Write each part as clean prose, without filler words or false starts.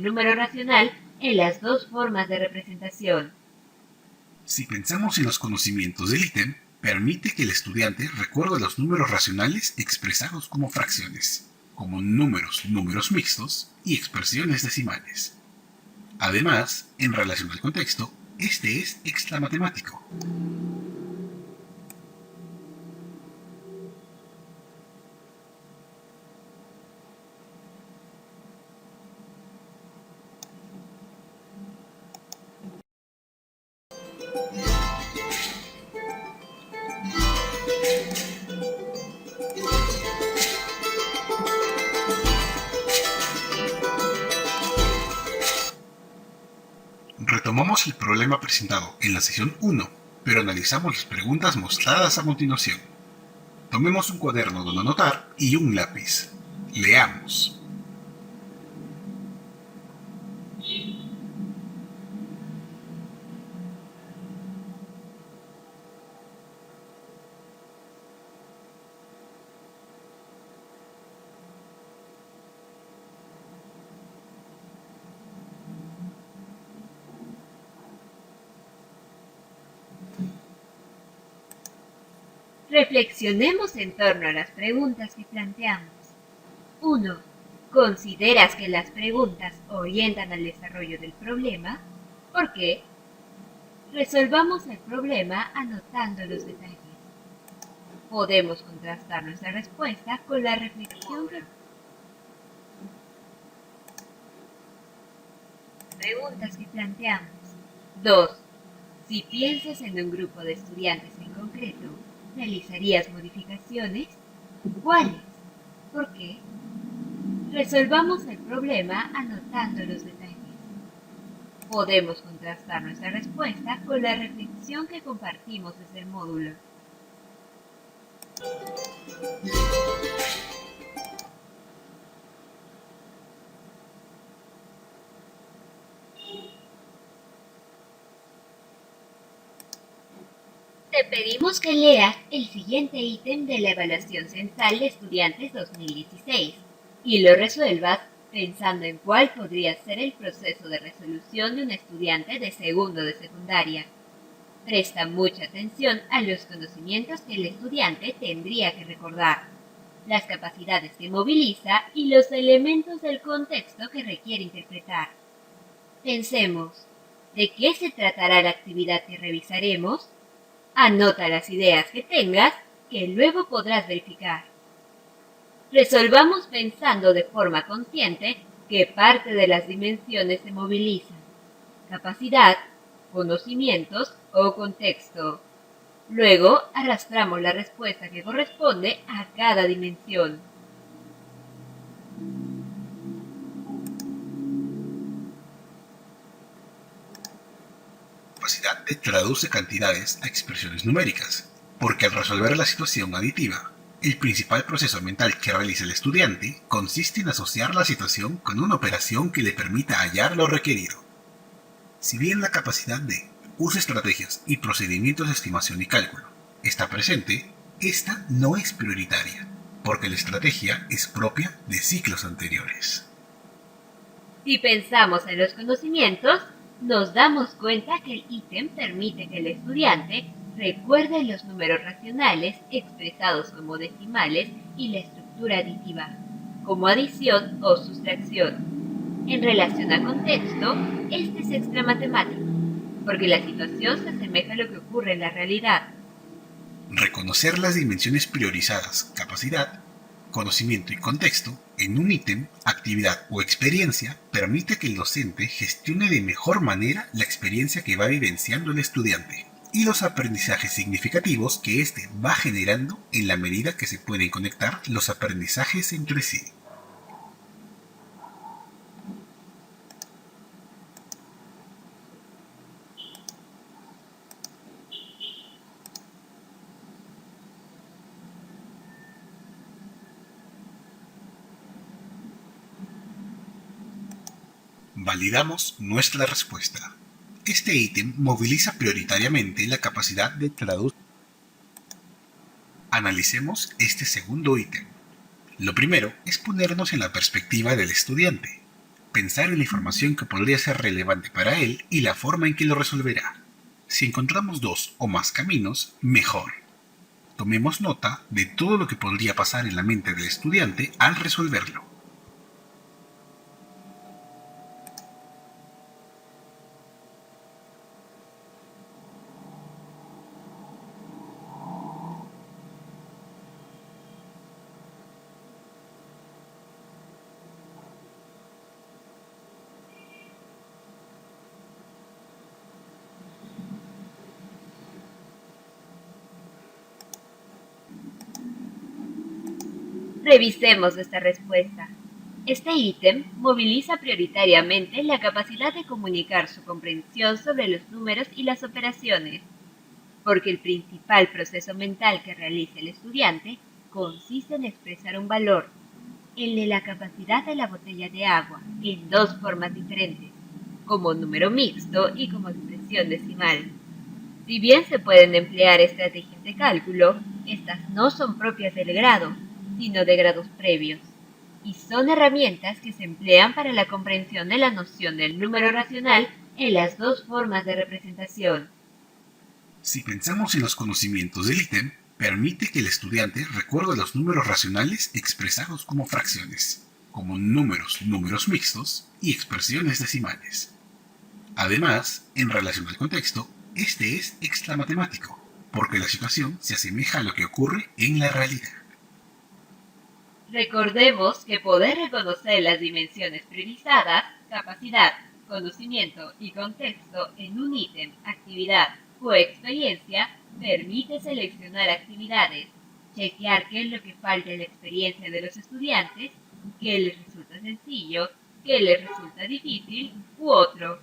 el número racional en las dos formas de representación. Si pensamos en los conocimientos del ítem, permite que el estudiante recuerde los números racionales expresados como fracciones, como números mixtos y expresiones decimales. Además, en relación al contexto, este es extra matemático. Retomamos el problema presentado en la sesión 1, pero analizamos las preguntas mostradas a continuación. Tomemos un cuaderno donde anotar y un lápiz. Leamos. Reflexionemos en torno a las preguntas que planteamos. 1. ¿Consideras que las preguntas orientan al desarrollo del problema? ¿Por qué? Resolvamos el problema anotando los detalles. Podemos contrastar nuestra respuesta con la reflexión que... Preguntas que planteamos. 2. Si piensas en un grupo de estudiantes en concreto, ¿realizarías modificaciones? ¿Cuáles? ¿Por qué? Resolvamos el problema anotando los detalles. Podemos contrastar nuestra respuesta con la reflexión que compartimos desde el módulo. Te pedimos que leas el siguiente ítem de la Evaluación Censal de Estudiantes 2016 y lo resuelvas pensando en cuál podría ser el proceso de resolución de un estudiante de segundo de secundaria. Presta mucha atención a los conocimientos que el estudiante tendría que recordar, las capacidades que moviliza y los elementos del contexto que requiere interpretar. Pensemos, ¿de qué se tratará la actividad que revisaremos? Anota las ideas que tengas, que luego podrás verificar. Resolvamos pensando de forma consciente qué parte de las dimensiones se movilizan: capacidad, conocimientos o contexto. Luego arrastramos la respuesta que corresponde a cada dimensión. Capacidad traduce cantidades a expresiones numéricas, porque al resolver la situación aditiva, el principal proceso mental que realiza el estudiante consiste en asociar la situación con una operación que le permita hallar lo requerido. Si bien la capacidad de uso estrategias y procedimientos de estimación y cálculo está presente, esta no es prioritaria, porque la estrategia es propia de ciclos anteriores. Si pensamos en los conocimientos, nos damos cuenta que el ítem permite que el estudiante recuerde los números racionales expresados como decimales y la estructura aditiva, como adición o sustracción. En relación al contexto, este es extra matemático, porque la situación se asemeja a lo que ocurre en la realidad. Reconocer las dimensiones priorizadas, capacidad, conocimiento y contexto, en un ítem, actividad o experiencia, permite que el docente gestione de mejor manera la experiencia que va vivenciando el estudiante y los aprendizajes significativos que éste va generando en la medida que se pueden conectar los aprendizajes entre sí. Validamos nuestra respuesta. Este ítem moviliza prioritariamente la capacidad de traducir. Analicemos este segundo ítem. Lo primero es ponernos en la perspectiva del estudiante. Pensar en la información que podría ser relevante para él y la forma en que lo resolverá. Si encontramos 2 o más caminos, mejor. Tomemos nota de todo lo que podría pasar en la mente del estudiante al resolverlo. Revisemos esta respuesta. Este ítem moviliza prioritariamente la capacidad de comunicar su comprensión sobre los números y las operaciones, porque el principal proceso mental que realiza el estudiante consiste en expresar un valor, el de la capacidad de la botella de agua, en 2 formas diferentes, como número mixto y como expresión decimal. Si bien se pueden emplear estrategias de cálculo, estas no son propias del grado, sino de grados previos, y son herramientas que se emplean para la comprensión de la noción del número racional en las 2 formas de representación. Si pensamos en los conocimientos del ítem, permite que el estudiante recuerde los números racionales expresados como fracciones, como números mixtos y expresiones decimales. Además, en relación al contexto, este es extra matemático, porque la situación se asemeja a lo que ocurre en la realidad. Recordemos que poder reconocer las dimensiones priorizadas, capacidad, conocimiento y contexto en un ítem, actividad o experiencia permite seleccionar actividades, chequear qué es lo que falta en la experiencia de los estudiantes, qué les resulta sencillo, qué les resulta difícil u otro.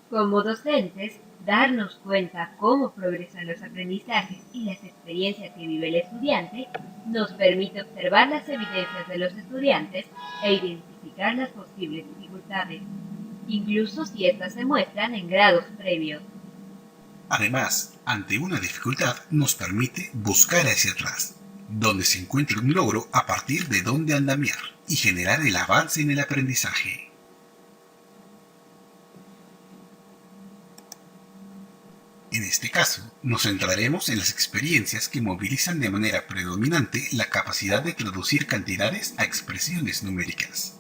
Como docentes, darnos cuenta cómo progresan los aprendizajes y las experiencias que vive el estudiante nos permite observar las evidencias de los estudiantes e identificar las posibles dificultades, incluso si éstas se muestran en grados previos. Además, ante una dificultad nos permite buscar hacia atrás, donde se encuentre un logro a partir de donde andamiar y generar el avance en el aprendizaje. En este caso, nos centraremos en las experiencias que movilizan de manera predominante la capacidad de traducir cantidades a expresiones numéricas.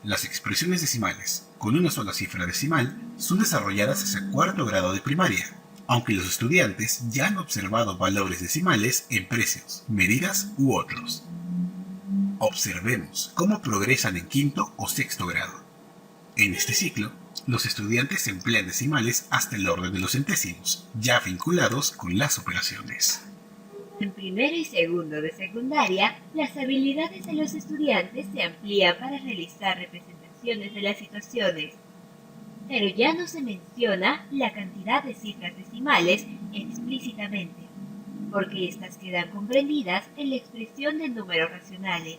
Las expresiones decimales, con una sola cifra decimal, son desarrolladas hacia 4º grado de primaria, aunque los estudiantes ya han observado valores decimales en precios, medidas u otros. Observemos cómo progresan en 5º o 6º grado. En este ciclo, los estudiantes emplean decimales hasta el orden de los centésimos, ya vinculados con las operaciones. En primero y segundo de secundaria, las habilidades de los estudiantes se amplían para realizar representaciones de las situaciones, pero ya no se menciona la cantidad de cifras decimales explícitamente, porque éstas quedan comprendidas en la expresión de números racionales.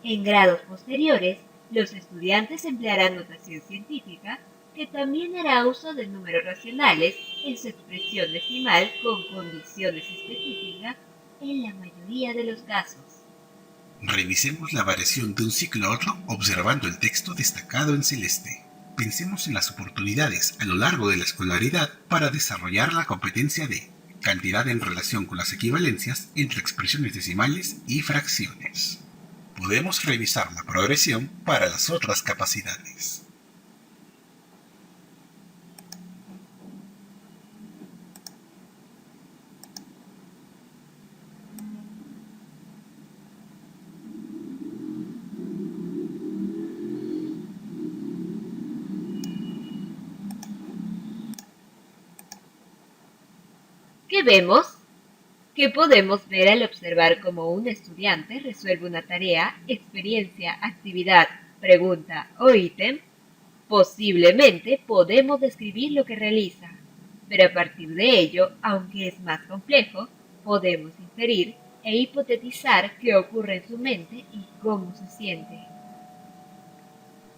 En grados posteriores, los estudiantes emplearán notación científica, que también hará uso de números racionales en su expresión decimal con condiciones específicas en la mayoría de los casos. Revisemos la variación de un ciclo a otro observando el texto destacado en celeste. Pensemos en las oportunidades a lo largo de la escolaridad para desarrollar la competencia de cantidad en relación con las equivalencias entre expresiones decimales y fracciones. Podemos revisar la progresión para las otras capacidades. ¿Qué vemos? ¿Qué podemos ver al observar cómo un estudiante resuelve una tarea, experiencia, actividad, pregunta o ítem? Posiblemente podemos describir lo que realiza, pero a partir de ello, aunque es más complejo, podemos inferir e hipotetizar qué ocurre en su mente y cómo se siente.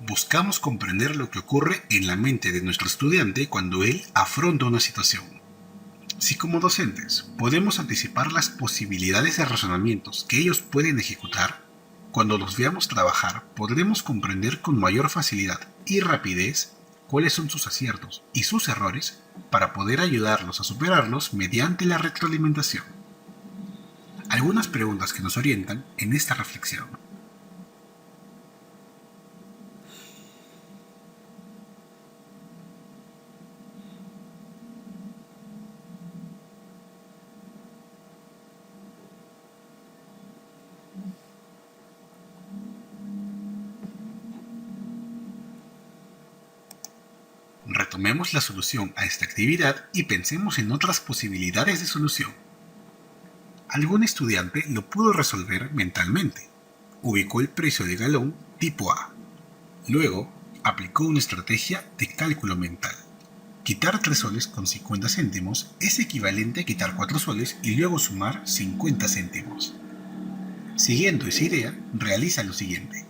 Buscamos comprender lo que ocurre en la mente de nuestro estudiante cuando él afronta una situación. Si como docentes podemos anticipar las posibilidades de razonamientos que ellos pueden ejecutar, cuando los veamos trabajar podremos comprender con mayor facilidad y rapidez cuáles son sus aciertos y sus errores para poder ayudarlos a superarlos mediante la retroalimentación. Algunas preguntas que nos orientan en esta reflexión. Retomemos la solución a esta actividad y pensemos en otras posibilidades de solución. Algún estudiante lo pudo resolver mentalmente. Ubicó el precio de galón tipo A. Luego, aplicó una estrategia de cálculo mental. Quitar 3 soles con 50 céntimos es equivalente a quitar 4 soles y luego sumar 50 céntimos. Siguiendo esa idea, realiza lo siguiente.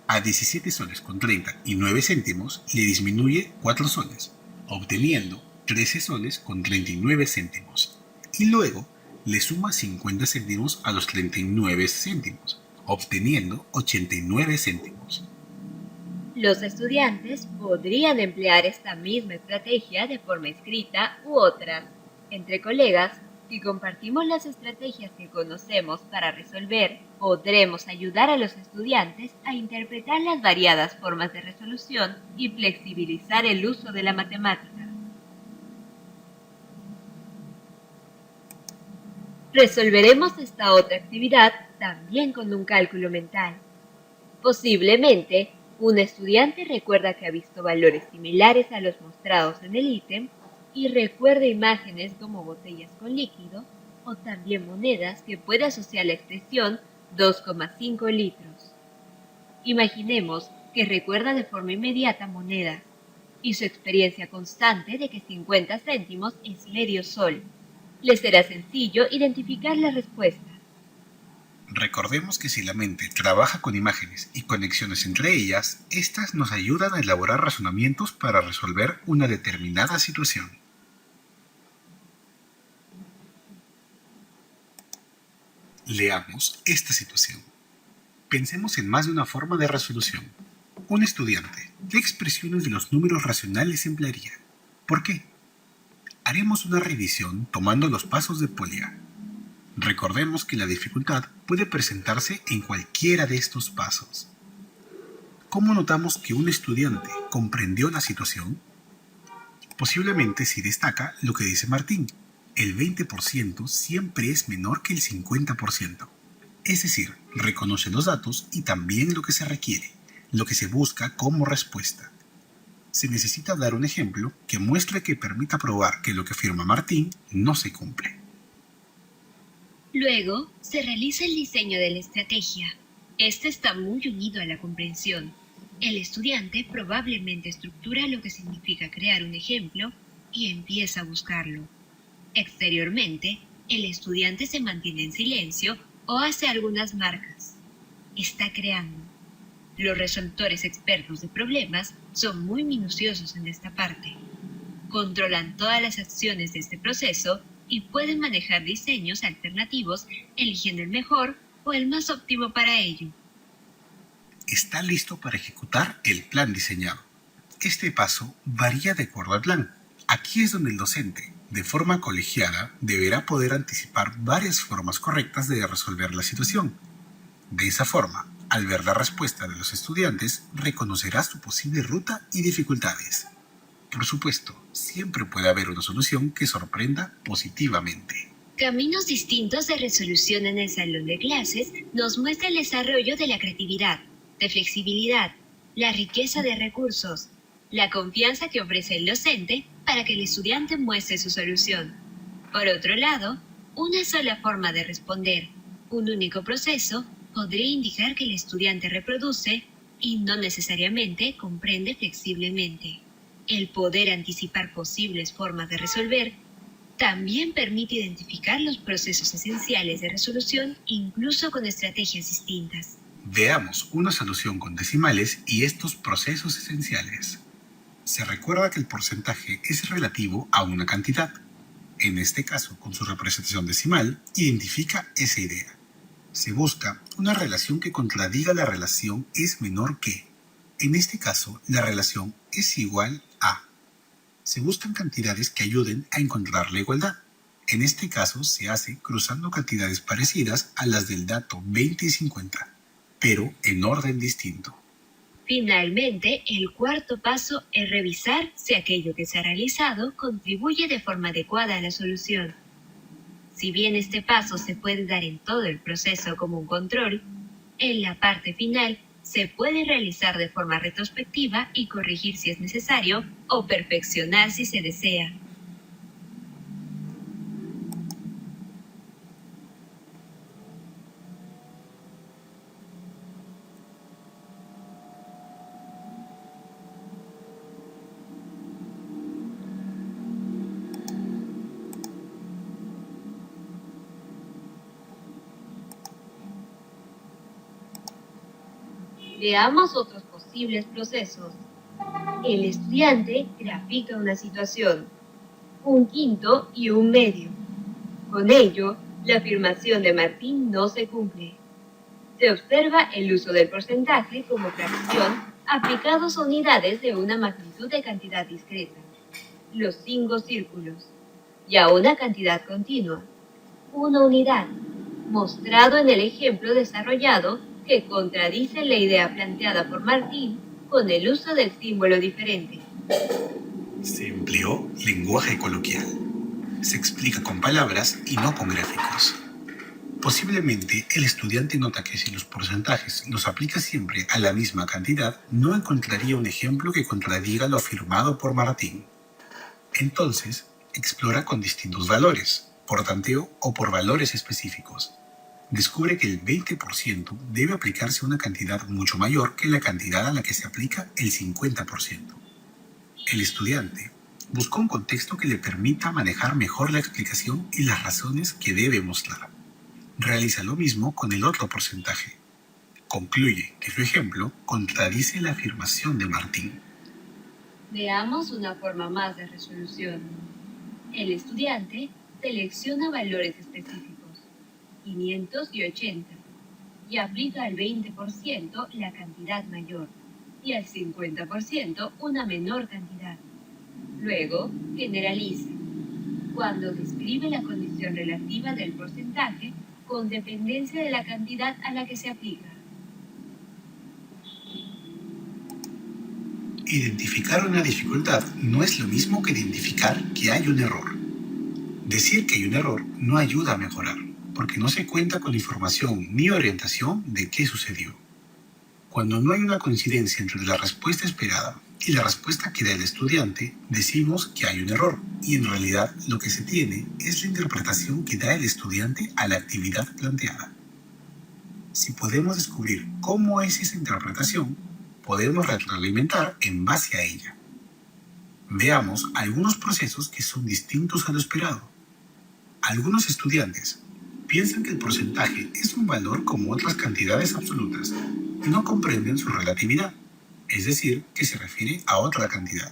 A 17 soles con 30 y 9 céntimos le disminuye 4 soles, obteniendo 13 soles con 39 céntimos. Y luego le suma 50 céntimos a los 39 céntimos, obteniendo 89 céntimos. Los estudiantes podrían emplear esta misma estrategia de forma escrita u otras. Entre colegas, si compartimos las estrategias que conocemos para resolver, podremos ayudar a los estudiantes a interpretar las variadas formas de resolución y flexibilizar el uso de la matemática. Resolveremos esta otra actividad también con un cálculo mental. Posiblemente, un estudiante recuerda que ha visto valores similares a los mostrados en el ítem y recuerda imágenes como botellas con líquido o también monedas que puede asociar la expresión 2,5 litros. Imaginemos que recuerda de forma inmediata monedas y su experiencia constante de que 50 céntimos es medio sol. Le será sencillo identificar la respuesta. Recordemos que si la mente trabaja con imágenes y conexiones entre ellas, estas nos ayudan a elaborar razonamientos para resolver una determinada situación. Leamos esta situación. Pensemos en más de una forma de resolución. Un estudiante, ¿qué expresiones de los números racionales emplearía? ¿Por qué? Haremos una revisión tomando los pasos de Polya. Recordemos que la dificultad puede presentarse en cualquiera de estos pasos. ¿Cómo notamos que un estudiante comprendió la situación? Posiblemente si destaca lo que dice Martín. El 20% siempre es menor que el 50%. Es decir, reconoce los datos y también lo que se requiere, lo que se busca como respuesta. Se necesita dar un ejemplo que muestre que permita probar que lo que afirma Martín no se cumple. Luego, se realiza el diseño de la estrategia. Este está muy unido a la comprensión. El estudiante probablemente estructura lo que significa crear un ejemplo y empieza a buscarlo. Exteriormente, el estudiante se mantiene en silencio o hace algunas marcas. Está creando. Los resolutores expertos de problemas son muy minuciosos en esta parte. Controlan todas las acciones de este proceso y pueden manejar diseños alternativos eligiendo el mejor o el más óptimo para ello. Está listo para ejecutar el plan diseñado. Este paso varía de acuerdo al plan. Aquí es donde el docente, de forma colegiada, deberá poder anticipar varias formas correctas de resolver la situación. De esa forma, al ver la respuesta de los estudiantes, reconocerá su posible ruta y dificultades. Por supuesto, siempre puede haber una solución que sorprenda positivamente. Caminos distintos de resolución en el salón de clases nos muestra el desarrollo de la creatividad, de flexibilidad, la riqueza de recursos, la confianza que ofrece el docente para que el estudiante muestre su solución. Por otro lado, una sola forma de responder, un único proceso, podría indicar que el estudiante reproduce y no necesariamente comprende flexiblemente. El poder anticipar posibles formas de resolver también permite identificar los procesos esenciales de resolución incluso con estrategias distintas. Veamos una solución con decimales y estos procesos esenciales. Se recuerda que el porcentaje es relativo a una cantidad. En este caso, con su representación decimal, identifica esa idea. Se busca una relación que contradiga la relación es menor que. En este caso, la relación es igual a. Se buscan cantidades que ayuden a encontrar la igualdad. En este caso se hace cruzando cantidades parecidas a las del dato 20 y 50, pero en orden distinto. Finalmente, el cuarto paso es revisar si aquello que se ha realizado contribuye de forma adecuada a la solución. Si bien este paso se puede dar en todo el proceso como un control, en la parte final se puede realizar de forma retrospectiva y corregir si es necesario o perfeccionar si se desea. Veamos otros posibles procesos. El estudiante grafica una situación, un quinto y un medio. Con ello, la afirmación de Martín no se cumple. Se observa el uso del porcentaje como fracción aplicados a unidades de una magnitud de cantidad discreta, los 5 círculos, y a una cantidad continua, una unidad, mostrado en el ejemplo desarrollado que contradice la idea planteada por Martín con el uso del símbolo diferente. Se empleó lenguaje coloquial. Se explica con palabras y no con gráficos. Posiblemente el estudiante nota que si los porcentajes los aplica siempre a la misma cantidad, no encontraría un ejemplo que contradiga lo afirmado por Martín. Entonces, explora con distintos valores, por tanteo o por valores específicos. Descubre que el 20% debe aplicarse a una cantidad mucho mayor que la cantidad a la que se aplica el 50%. El estudiante buscó un contexto que le permita manejar mejor la explicación y las razones que debe mostrar. Realiza lo mismo con el otro porcentaje. Concluye que su ejemplo contradice la afirmación de Martín. Veamos una forma más de resolución. El estudiante selecciona valores específicos, 500 y 80, y aplica al 20% la cantidad mayor y al 50% una menor cantidad. Luego, generaliza, cuando describe la condición relativa del porcentaje con dependencia de la cantidad a la que se aplica. Identificar una dificultad no es lo mismo que identificar que hay un error. Decir que hay un error no ayuda a mejorar, porque no se cuenta con información ni orientación de qué sucedió. Cuando no hay una coincidencia entre la respuesta esperada y la respuesta que da el estudiante, decimos que hay un error, y en realidad lo que se tiene es la interpretación que da el estudiante a la actividad planteada. Si podemos descubrir cómo es esa interpretación, podemos retroalimentar en base a ella. Veamos algunos procesos que son distintos a lo esperado. Algunos estudiantes piensan que el porcentaje es un valor como otras cantidades absolutas y no comprenden su relatividad, es decir, que se refiere a otra cantidad.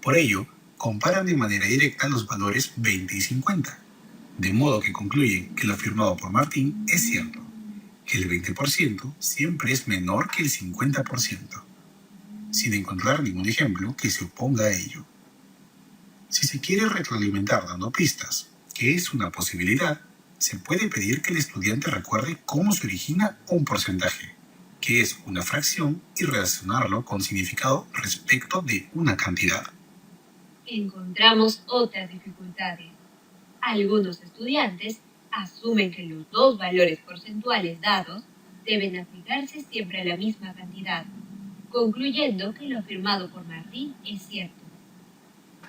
Por ello, comparan de manera directa los valores 20 y 50, de modo que concluyen que lo afirmado por Martín es cierto, que el 20% siempre es menor que el 50%, sin encontrar ningún ejemplo que se oponga a ello. Si se quiere retroalimentar dando pistas, que es una posibilidad, se puede pedir que el estudiante recuerde cómo se origina un porcentaje, que es una fracción, y relacionarlo con significado respecto de una cantidad. Encontramos otras dificultades. Algunos estudiantes asumen que los dos valores porcentuales dados deben aplicarse siempre a la misma cantidad, concluyendo que lo afirmado por Martín es cierto.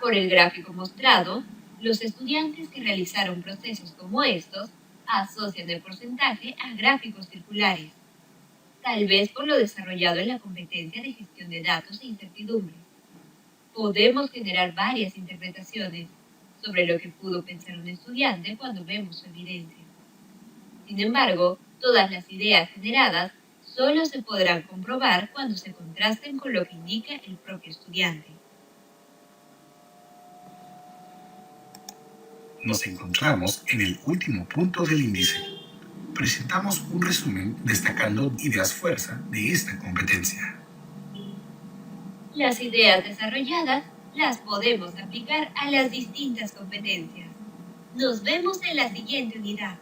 Por el gráfico mostrado, los estudiantes que realizaron procesos como estos asocian el porcentaje a gráficos circulares, tal vez por lo desarrollado en la competencia de gestión de datos e incertidumbre. Podemos generar varias interpretaciones sobre lo que pudo pensar un estudiante cuando vemos su evidencia. Sin embargo, todas las ideas generadas solo se podrán comprobar cuando se contrasten con lo que indica el propio estudiante. nos encontramos en el último punto del índice. Presentamos un resumen destacando ideas fuerza de esta competencia. Las ideas desarrolladas las podemos aplicar a las distintas competencias. Nos vemos en la siguiente unidad.